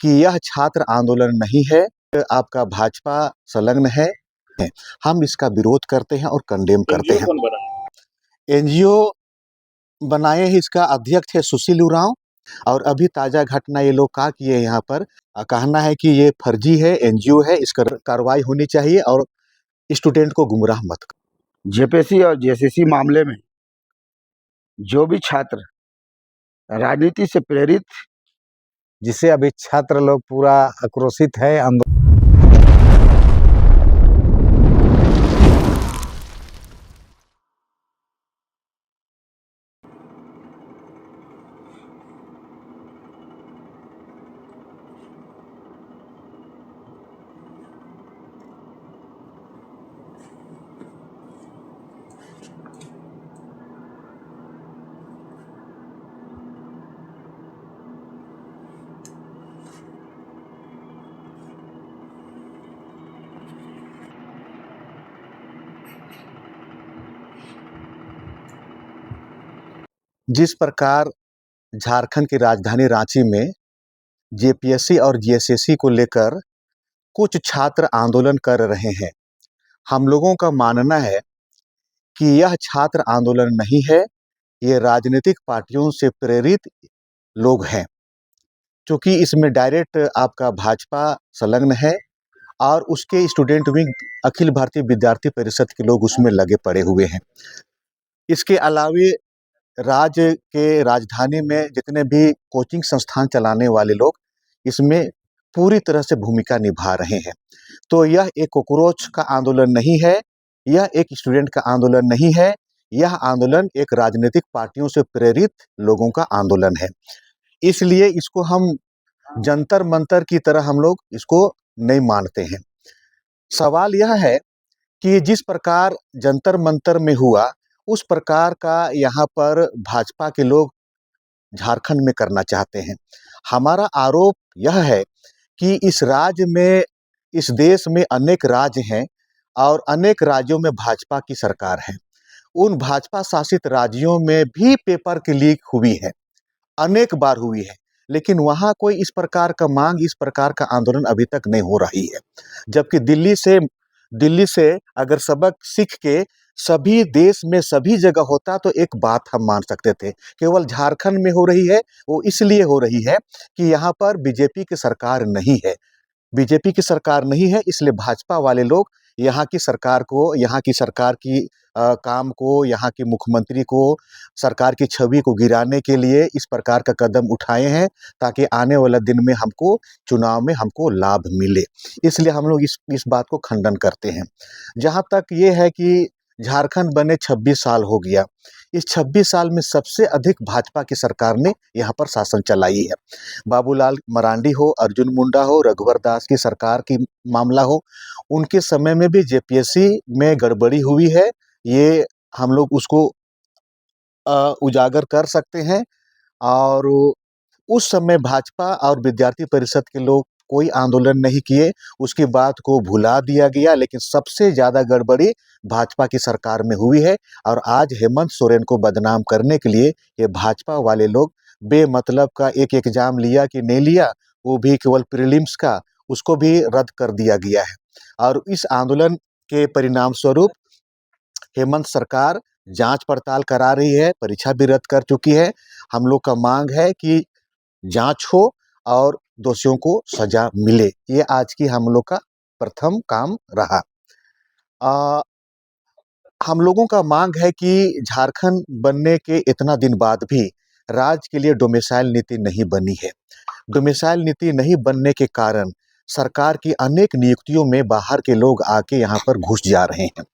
कि यह छात्र आंदोलन नहीं है, आपका भाजपा संलग्न है। हम इसका विरोध करते हैं और कंडेम करते एनजीओ हैं। कौन बना? एनजीओ बनाए हैं, इसका अध्यक्ष है सुशील उरांव। और अभी ताजा घटना ये लोग का किए यहाँ पर कहना है कि ये फर्जी है, एनजीओ है, इस पर कार्रवाई होनी चाहिए और स्टूडेंट को गुमराह मत करो। जेपीएससी और जेएसएससी मामले में जो भी छात्र राजनीति से प्रेरित, जिससे अभी छात्र लोग पूरा आक्रोशित है। जिस प्रकार झारखंड की राजधानी रांची में जेपीएससी और जीएसएससी को लेकर कुछ छात्र आंदोलन कर रहे हैं, हम लोगों का मानना है कि यह छात्र आंदोलन नहीं है, ये राजनीतिक पार्टियों से प्रेरित लोग हैं। क्योंकि इसमें डायरेक्ट आपका भाजपा संलग्न है और उसके स्टूडेंट विंग अखिल भारतीय विद्यार्थी परिषद के लोग उसमें लगे पड़े हुए हैं। इसके अलावे राज्य के राजधानी में जितने भी कोचिंग संस्थान चलाने वाले लोग इसमें पूरी तरह से भूमिका निभा रहे हैं। तो यह एक कॉकरोच का आंदोलन नहीं है, यह एक स्टूडेंट का आंदोलन नहीं है, यह आंदोलन एक राजनीतिक पार्टियों से प्रेरित लोगों का आंदोलन है। इसलिए इसको हम जंतर मंतर की तरह हम लोग इसको नहीं मानते हैं। सवाल यह है कि जिस प्रकार जंतर मंतर में हुआ उस प्रकार का यहाँ पर भाजपा के लोग झारखंड में करना चाहते हैं। हमारा आरोप यह है कि इस राज्य में, इस देश में अनेक राज्य हैं और अनेक राज्यों में भाजपा की सरकार है। उन भाजपा शासित राज्यों में भी पेपर की लीक हुई है, अनेक बार हुई है, लेकिन वहाँ कोई इस प्रकार का मांग, इस प्रकार का आंदोलन अभी तक नहीं हो रही है। जबकि दिल्ली से अगर सबक सीख के सभी देश में सभी जगह होता तो एक बात हम मान सकते थे। केवल झारखंड में हो रही है, वो इसलिए हो रही है कि यहाँ पर बीजेपी की सरकार नहीं है। बीजेपी की सरकार नहीं है, इसलिए भाजपा वाले लोग यहाँ की सरकार को, यहाँ की सरकार की काम को, यहाँ के मुख्यमंत्री को, सरकार की छवि को गिराने के लिए इस प्रकार का कदम उठाए हैं ताकि आने वाला दिन में हमको चुनाव में हमको लाभ मिले। इसलिए हम लोग इस बात को खंडन करते हैं। जहाँ तक ये है कि झारखंड बने 26 साल हो गया, इस 26 साल में सबसे अधिक भाजपा की सरकार ने यहाँ पर शासन चलाई है। बाबूलाल मरांडी हो, अर्जुन मुंडा हो, रघुवर दास की सरकार की मामला हो, उनके समय में भी जेपीएससी में गड़बड़ी हुई है, ये हम लोग उसको उजागर कर सकते हैं। और उस समय भाजपा और विद्यार्थी परिषद के लोग कोई आंदोलन नहीं किए, उसकी बात को भुला दिया गया। लेकिन सबसे ज़्यादा गड़बड़ी भाजपा की सरकार में हुई है और आज हेमंत सोरेन को बदनाम करने के लिए ये भाजपा वाले लोग बेमतलब का एक एग्जाम लिया कि नहीं लिया, वो भी केवल प्रीलिम्स का, उसको भी रद्द कर दिया गया है। और इस आंदोलन के परिणाम स्वरूप हेमंत सरकार जांच पड़ताल करा रही है, परीक्षा भी रद्द कर चुकी है। हम लोग का मांग है कि जांच हो और दोषियों को सजा मिले, ये आज की हम लोग का प्रथम काम रहा। हम लोगों का मांग है कि झारखंड बनने के इतना दिन बाद भी राज्य के लिए डोमिसाइल नीति नहीं बनी है। डोमिसाइल नीति नहीं बनने के कारण सरकार की अनेक नियुक्तियों में बाहर के लोग आके यहाँ पर घुस जा रहे हैं।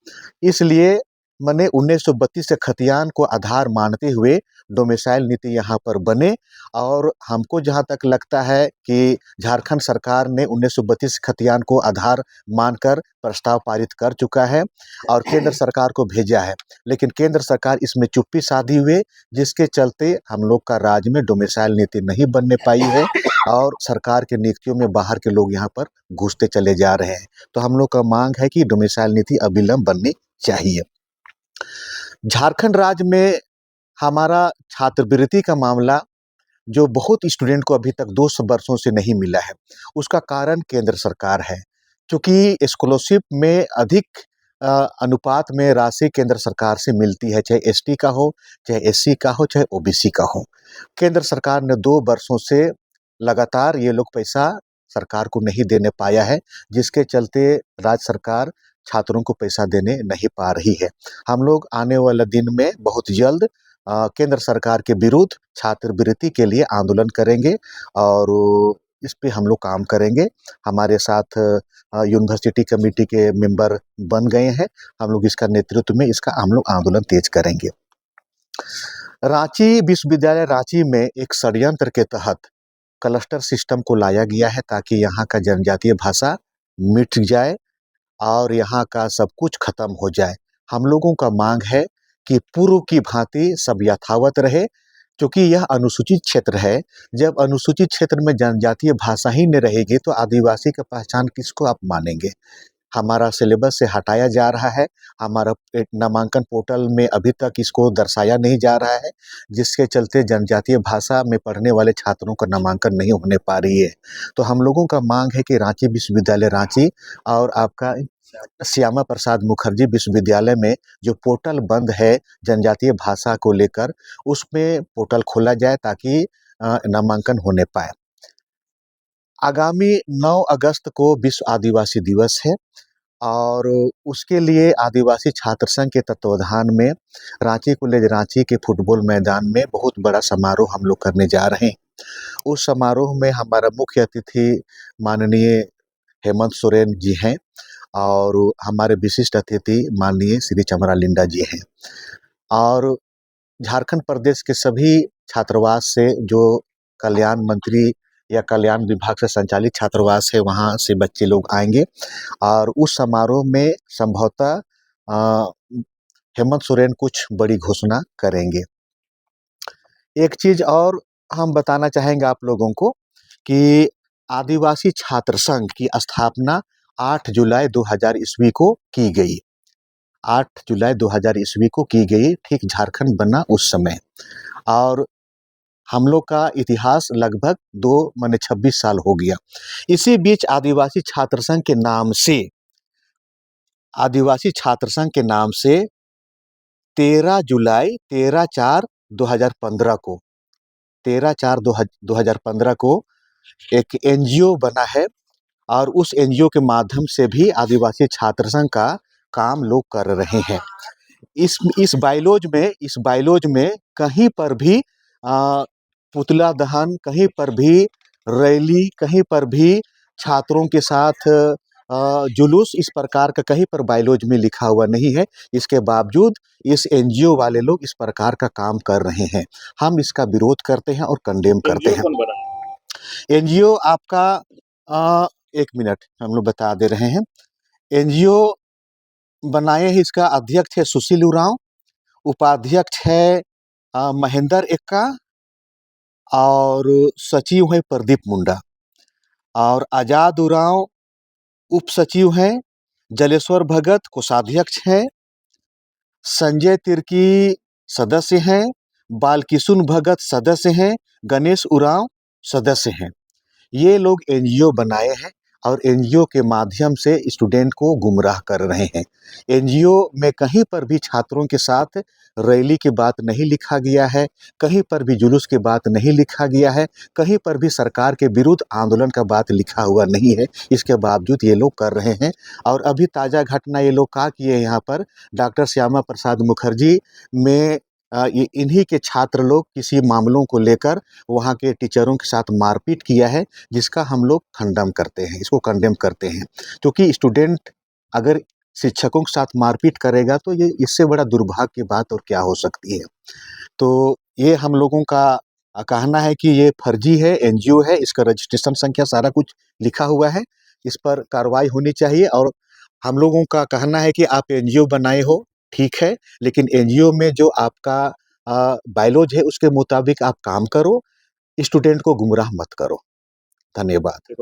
इसलिए मैंने 1932 के खतियान को आधार मानते हुए डोमिसाइल नीति यहाँ पर बने। और हमको जहाँ तक लगता है कि झारखंड सरकार ने 1932 खतियान को आधार मानकर प्रस्ताव पारित कर चुका है और केंद्र सरकार को भेजा है, लेकिन केंद्र सरकार इसमें चुप्पी साधी हुए, जिसके चलते हम लोग का राज्य में डोमिसाइल नीति नहीं बनने पाई है और सरकार के नियुक्तियों में बाहर के लोग यहाँ पर घुसते चले जा रहे हैं। तो हम लोग का मांग है कि डोमिसाइल नीति अविलंब बननी चाहिए। झारखंड राज्य में हमारा छात्रवृत्ति का मामला जो बहुत स्टूडेंट को अभी तक 2 वर्षों से नहीं मिला है। उसका कारण केंद्र सरकार है, क्योंकि स्कॉलरशिप में अधिक अनुपात में राशि केंद्र सरकार से मिलती है, चाहे एसटी का हो, चाहे एससी का हो, चाहे ओबीसी का हो। केंद्र सरकार ने 2 वर्षों से लगातार ये लोग पैसा सरकार को नहीं देने पाया है, जिसके चलते राज्य सरकार छात्रों को पैसा देने नहीं पा रही है। हम लोग आने वाले दिन में बहुत जल्द केंद्र सरकार के विरुद्ध छात्रवृत्ति के लिए आंदोलन करेंगे और इस पे हम लोग काम करेंगे। हमारे साथ यूनिवर्सिटी कमेटी के मेंबर बन गए हैं। हम लोग इसका नेतृत्व में इसका हम लोग आंदोलन तेज करेंगे। रांची विश्वविद्यालय रांची में एक षड्यंत्र के तहत क्लस्टर सिस्टम को लाया गया है, ताकि यहाँ का जनजातीय भाषा मिट जाए और यहाँ का सब कुछ खत्म हो जाए। हम लोगों का मांग है कि पूर्व की भांति सब यथावत रहे, क्योंकि यह अनुसूचित क्षेत्र है। जब अनुसूचित क्षेत्र में जनजातीय भाषा ही नहीं रहेगी तो आदिवासी का पहचान किसको आप मानेंगे? हमारा सिलेबस से हटाया जा रहा है। हमारा एक नामांकन पोर्टल में अभी तक इसको दर्शाया नहीं जा रहा है, जिसके चलते जनजातीय भाषा में पढ़ने वाले छात्रों का नामांकन नहीं होने पा रही है। तो हम लोगों का मांग है कि रांची विश्वविद्यालय रांची और आपका श्यामा प्रसाद मुखर्जी विश्वविद्यालय में जो पोर्टल बंद है जनजातीय भाषा को लेकर, उसमें पोर्टल खोला जाए ताकि नामांकन होने पाए। आगामी 9 अगस्त को विश्व आदिवासी दिवस है और उसके लिए आदिवासी छात्र संघ के तत्वावधान में रांची कॉलेज रांची के फुटबॉल मैदान में बहुत बड़ा समारोह हम लोग करने जा रहे हैं। उस समारोह में हमारा मुख्य अतिथि माननीय हेमंत सोरेन जी हैं और हमारे विशिष्ट अतिथि माननीय श्री चमरा लिंडा जी हैं और झारखंड प्रदेश के सभी छात्रावास से जो कल्याण मंत्री या कल्याण विभाग से संचालित छात्रावास है, वहाँ से बच्चे लोग आएंगे और उस समारोह में संभवतः हेमंत सोरेन कुछ बड़ी घोषणा करेंगे। एक चीज़ और हम बताना चाहेंगे आप लोगों को कि आदिवासी छात्र संघ की स्थापना 8 जुलाई 2000 ईस्वी को की गई। 8 जुलाई 2000 ईस्वी को की गई, ठीक झारखंड बना उस समय। और हम लोग का इतिहास लगभग 26 साल हो गया। इसी बीच आदिवासी छात्र संघ के नाम से 13 जुलाई 13/4/2015 को 13/4/2015 को एक एनजीओ बना है और उस एनजीओ के माध्यम से भी आदिवासी छात्र संघ का काम लोग कर रहे हैं। इस बायलॉज में कहीं पर भी पुतला दहन, कहीं पर भी रैली, कहीं पर भी छात्रों के साथ जुलूस, इस प्रकार का कहीं पर बायलॉज में लिखा हुआ नहीं है। इसके बावजूद इस एनजीओ वाले लोग इस प्रकार का काम कर रहे हैं। हम इसका विरोध करते हैं और कंडेम करते हैं। एनजीओ आपका एक मिनट हम लोग बता दे रहे हैं। एनजीओ बनाए हैं, इसका अध्यक्ष है सुशील उरांव, उपाध्यक्ष है महेंद्र एक्का और सचिव है प्रदीप मुंडा और आजाद उरांव उप सचिव हैं, जलेश्वर भगत कोषाध्यक्ष हैं, संजय तिर्की सदस्य हैं, बालकिशुन भगत सदस्य हैं, गणेश उरांव सदस्य हैं। ये लोग एनजीओ बनाए हैं और एनजीओ के माध्यम से स्टूडेंट को गुमराह कर रहे हैं। एनजीओ में कहीं पर भी छात्रों के साथ रैली की बात नहीं लिखा गया है, कहीं पर भी जुलूस की बात नहीं लिखा गया है, कहीं पर भी सरकार के विरुद्ध आंदोलन का बात लिखा हुआ नहीं है। इसके बावजूद ये लोग कर रहे हैं। और अभी ताज़ा घटना ये लोग क्या किए यहाँ पर, डॉक्टर श्यामा प्रसाद मुखर्जी में इन्हीं के छात्र लोग किसी मामलों को लेकर वहाँ के टीचरों के साथ मारपीट किया है, जिसका हम लोग खंडन करते हैं, इसको कंडेम करते हैं। क्योंकि स्टूडेंट अगर शिक्षकों के साथ मारपीट करेगा तो ये इससे बड़ा दुर्भाग्य की बात और क्या हो सकती है। तो ये हम लोगों का कहना है कि ये फर्जी है, एनजीओ है, इसका रजिस्ट्रेशन संख्या सारा कुछ लिखा हुआ है, इस पर कार्रवाई होनी चाहिए। और हम लोगों का कहना है कि आप एनजीओ बनाए हो ठीक है, लेकिन एनजीओ में जो आपका बायलॉज है उसके मुताबिक आप काम करो, स्टूडेंट को गुमराह मत करो। धन्यवाद।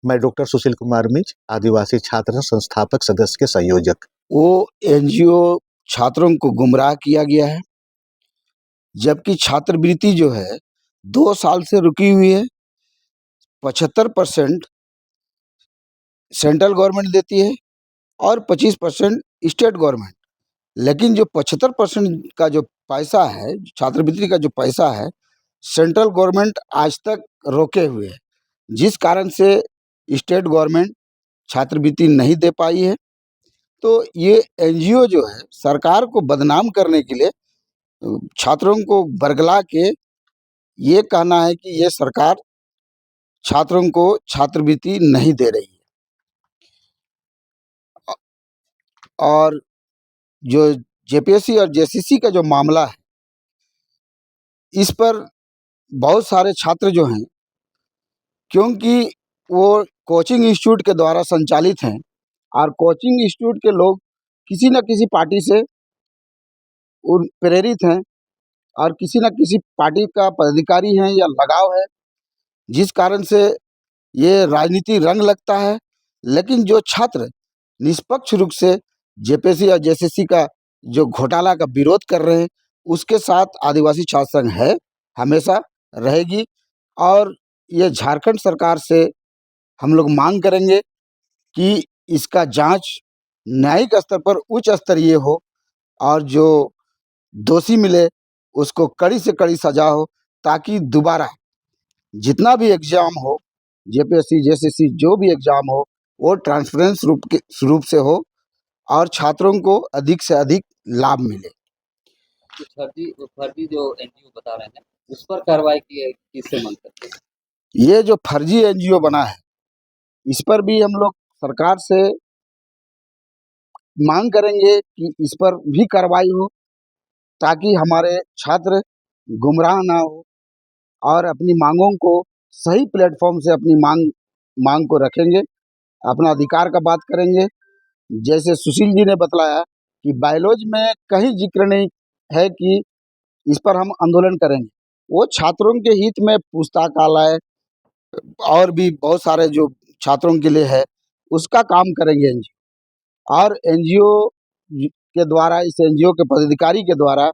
मैं डॉक्टर सुशील कुमार मिंज, आदिवासी छात्र संस्थापक सदस्य के संयोजक। वो एनजीओ छात्रों को गुमराह किया गया है, जबकि छात्रवृत्ति जो है 2 साल से रुकी हुई है। 75% सेंट्रल गवर्नमेंट देती है और 25% स्टेट गवर्नमेंट। लेकिन जो 75% का जो पैसा है, छात्रवृत्ति का जो पैसा है, सेंट्रल गवर्नमेंट आज तक रोके हुए है, जिस कारण से स्टेट गवर्नमेंट छात्रवृत्ति नहीं दे पाई है। तो ये एनजीओ जो है सरकार को बदनाम करने के लिए छात्रों को बरगला के ये कहना है कि ये सरकार छात्रों को छात्रवृत्ति नहीं दे रही है। और जो जेपीएससी और जेसीसी का जो मामला है, इस पर बहुत सारे छात्र जो हैं, क्योंकि वो कोचिंग इंस्टीट्यूट के द्वारा संचालित हैं और कोचिंग इंस्टीट्यूट के लोग किसी न किसी पार्टी से प्रेरित हैं और किसी न किसी पार्टी का पदाधिकारी हैं या लगाव है, जिस कारण से ये राजनीति रंग लगता है। लेकिन जो छात्र निष्पक्ष रूप से जेपीएससी और जेसीसी का जो घोटाला का विरोध कर रहे हैं, उसके साथ आदिवासी छात्र संघ है, हमेशा रहेगी। और ये झारखंड सरकार से हम लोग मांग करेंगे कि इसका जांच न्यायिक स्तर पर उच्च स्तरीय हो और जो दोषी मिले उसको कड़ी से कड़ी सजा हो, ताकि दोबारा जितना भी एग्जाम हो, जेपीएससी जेसीसी जो भी एग्जाम हो, वो ट्रांसपेरेंस रूप से हो और छात्रों को अधिक से अधिक लाभ मिले। फर्जी जो एनजीओ बता रहे हैं, उस पर कार्रवाई की है, किससे मांग करते हैं? ये जो फर्जी एनजीओ बना है, इस पर भी हम लोग सरकार से मांग करेंगे कि इस पर भी कार्रवाई हो, ताकि हमारे छात्र गुमराह ना हो और अपनी मांगों को सही प्लेटफॉर्म से अपनी मांग को रखेंगे, अपना अधिकार का बात करेंगे। जैसे सुशील जी ने बतलाया कि बायोलॉजी में कहीं जिक्र नहीं है कि इस पर हम आंदोलन करेंगे। वो छात्रों के हित में पुस्तकालय और भी बहुत सारे जो छात्रों के लिए है, उसका काम करेंगे एनजीओ। और एनजीओ के द्वारा, इस एनजीओ के पदाधिकारी के द्वारा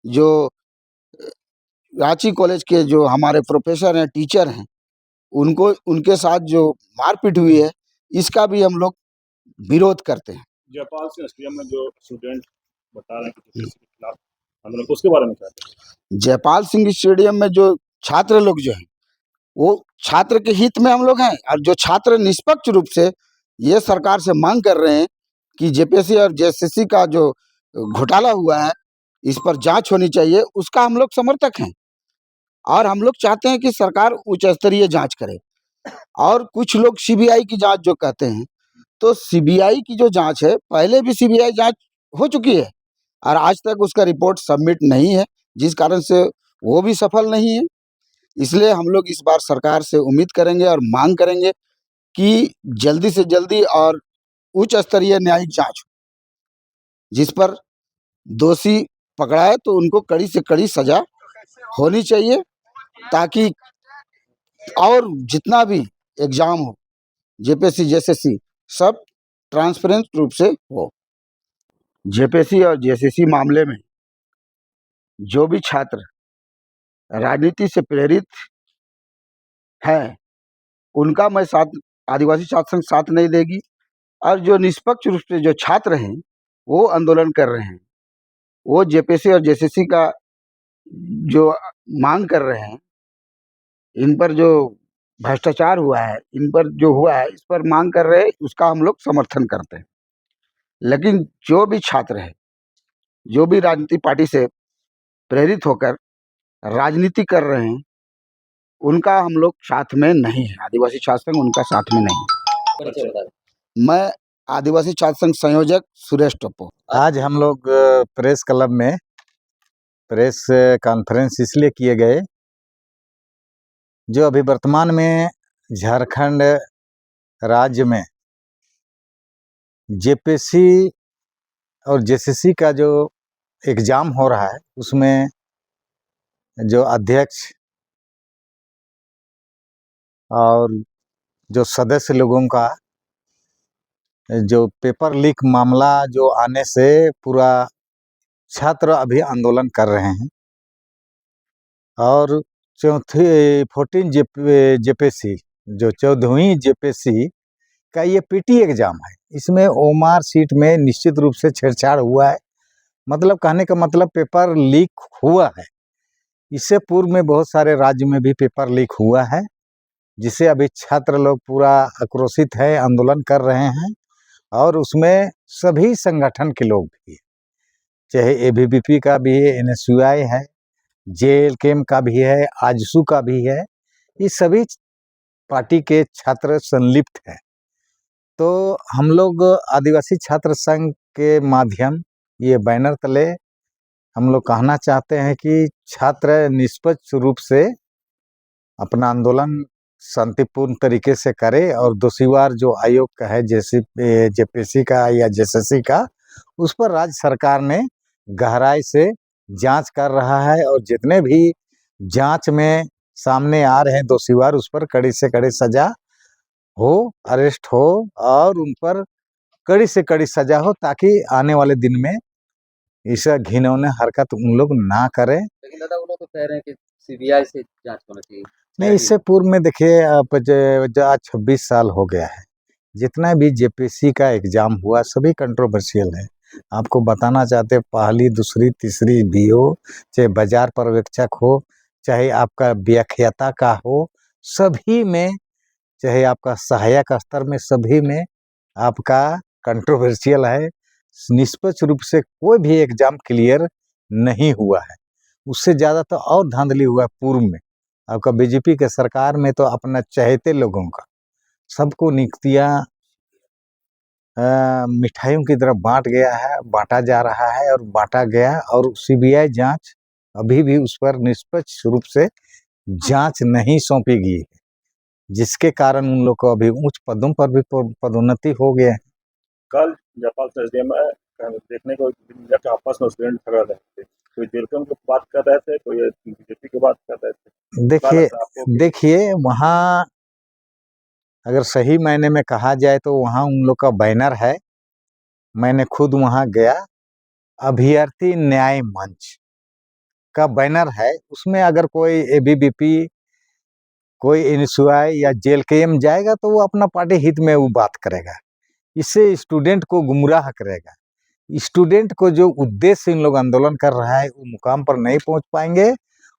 जो रांची कॉलेज के जो हमारे प्रोफेसर हैं, टीचर हैं, उनको उनके साथ जो मारपीट हुई है, इसका भी हम लोग विरोध करते हैं। जयपाल सिंह स्टेडियम में जो स्टूडेंट बता रहे हैं कि जेपीएससी के खिलाफ आंदोलन, उसके बारे में क्या कहते हैं? जयपाल सिंह स्टेडियम में जो छात्र लोग जो हैं, वो छात्र के हित में हम लोग हैं, और जो छात्र निष्पक्ष रूप से ये सरकार से मांग कर रहे हैं कि जेपीएससी और जेएसएससी का जो घोटाला हुआ है, इस पर जांच होनी चाहिए, उसका हम लोग समर्थक हैं। और हम लोग चाहते हैं कि सरकार उच्च स्तरीय जांच करे। और कुछ लोग सीबीआई की जांच जो कहते हैं, तो सीबीआई की जो जांच है, पहले भी सीबीआई जांच हो चुकी है और आज तक उसका रिपोर्ट सबमिट नहीं है, जिस कारण से वो भी सफल नहीं है। इसलिए हम लोग इस बार सरकार से उम्मीद करेंगे और मांग करेंगे कि जल्दी से जल्दी और उच्च स्तरीय न्यायिक जांच हो, जिस पर दोषी पकड़ाए तो उनको कड़ी से कड़ी सजा होनी चाहिए, ताकि और जितना भी एग्जाम हो, जेपीएससी जेएसएससी, सब ट्रांसपेरेंट रूप से हो। जेपीएससी और जेएसएससी मामले में जो भी छात्र राजनीति से प्रेरित हैं, उनका मैं साथ, आदिवासी छात्र संघ साथ नहीं देगी। और जो निष्पक्ष रूप से जो छात्र हैं, वो आंदोलन कर रहे हैं, वो जेपीएससी और जेएसएससी का जो मांग कर रहे हैं, इन पर जो भ्रष्टाचार हुआ है, इन पर जो हुआ है, इस पर मांग कर रहे हैं, उसका हम लोग समर्थन करते हैं। लेकिन जो भी छात्र है, जो भी राजनीतिक पार्टी से प्रेरित होकर राजनीति कर रहे हैं, उनका हम लोग साथ में नहीं है। आदिवासी छात्र संघ उनका साथ में नहीं है। परिचय बता दें। मैं आदिवासी छात्र संघ संयोजक सुरेश टोप्पो। आज हम लोग प्रेस क्लब में प्रेस कॉन्फ्रेंस इसलिए किए गए, जो अभी वर्तमान में झारखंड राज्य में जेपीएससी और जेसीसी का जो एग्ज़ाम हो रहा है, उसमें जो अध्यक्ष और जो सदस्य लोगों का जो पेपर लीक मामला जो आने से पूरा छात्र अभी आंदोलन कर रहे हैं। और जेपीएससी जो 14वीं जेपीएससी का ये पीटी एग्जाम है। इसमें ओमार सीट में निश्चित रूप से छेड़छाड़ हुआ है। मतलब कहने का मतलब पेपर लीक हुआ है। इससे पूर्व में बहुत सारे राज्य में भी पेपर लीक हुआ है, जिसे अभी छात्र लोग पूरा आक्रोशित है, आंदोलन कर रहे हैं। और उसमें सभी संगठन के लोग भी, चाहे एबीवीपी का भी है, एनएसयूआई है, जेएलकेएम का भी है, आजसू का भी है, ये सभी पार्टी के छात्र संलिप्त हैं। तो हम लोग आदिवासी छात्र संघ के माध्यम ये बैनर तले हम लोग कहना चाहते हैं कि छात्र निष्पक्ष रूप से अपना आंदोलन शांतिपूर्ण तरीके से करे और दोषीवार जो आयोग का है, जैसे जेपीएससी का या जेएसएससी का, उस पर राज्य सरकार ने गहराई से जांच कर रहा है। और जितने भी जांच में सामने आ रहे हैं दोषीवार, उस पर कड़ी से कड़ी सजा हो, अरेस्ट हो और उन पर कड़ी से कड़ी सजा हो, ताकि आने वाले दिन में ऐसा घिनौने हरकत उन लोग ना करें। लेकिन दादा वो लोग तो कह रहे हैं कि सीबीआई से जांच होना चाहिए। नहीं, इससे पूर्व में देखिए, आप आज 26 साल हो गया है, जितना भी जेपीएससी का एग्जाम हुआ सभी कंट्रोवर्शियल है। आपको बताना चाहते, पहली, दूसरी, तीसरी भी हो, चाहे बाजार पर्यवेक्षक हो, चाहे आपका व्याख्याता का हो, सभी में, चाहे आपका सहायक स्तर में, सभी में आपका कंट्रोवर्शियल है। निष्पक्ष रूप से कोई भी एग्जाम क्लियर नहीं हुआ है। उससे ज़्यादा तो और धांधली हुआ है पूर्व में। आपका बीजेपी के सरकार में तो अपना चाहते लोगों का सबको नियुक्तियाँ मिठाइयों की तरह बांटा जा रहा है और बांटा गया। और सीबीआई जांच अभी भी उस पर निष्पक्ष रूप से जांच नहीं सौंपी गई है, जिसके कारण उन लोग को अभी उच्च पदों पर भी पदोन्नति हो गया है। कल जापाल से एसडीएम में देखने को मिला कि आपस में स्टूडेंट झगड़ रहे थे, कोई जेलकम की बात कर रहे थे, कोई बीजेपी की बात कर रहे थे। देखिए वहाँ अगर सही मायने में कहा जाए तो वहाँ उन लोग का बैनर है। मैंने खुद वहाँ गया, अभ्यर्थी न्याय मंच का बैनर है। उसमें अगर कोई एबीवीपी, कोई एनएसयूआई या जेएलकेएम जाएगा तो वो अपना पार्टी हित में वो बात करेगा। इससे स्टूडेंट को गुमराह करेगा। स्टूडेंट को जो उद्देश्य इन लोग आंदोलन कर रहा है वो मुकाम पर नहीं पहुंच पाएंगे।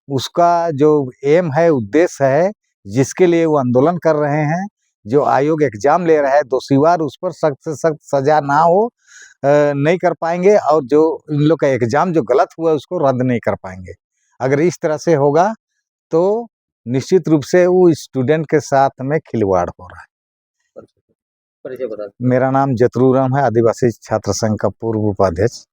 उसका जो एम है, उद्देश्य है, जिसके लिए वो आंदोलन कर रहे हैं, जो आयोग एग्जाम ले रहा है दोषीवार, उस पर सख्त से सख्त सजा ना हो, नहीं कर पाएंगे। और जो इन लोग का एग्जाम जो गलत हुआ है उसको रद्द नहीं कर पाएंगे। अगर इस तरह से होगा तो निश्चित रूप से वो स्टूडेंट के साथ में खिलवाड़ हो रहा है। परिचय बता। मेरा नाम जतरू राम है, आदिवासी छात्र संघ का पूर्व उपाध्यक्ष।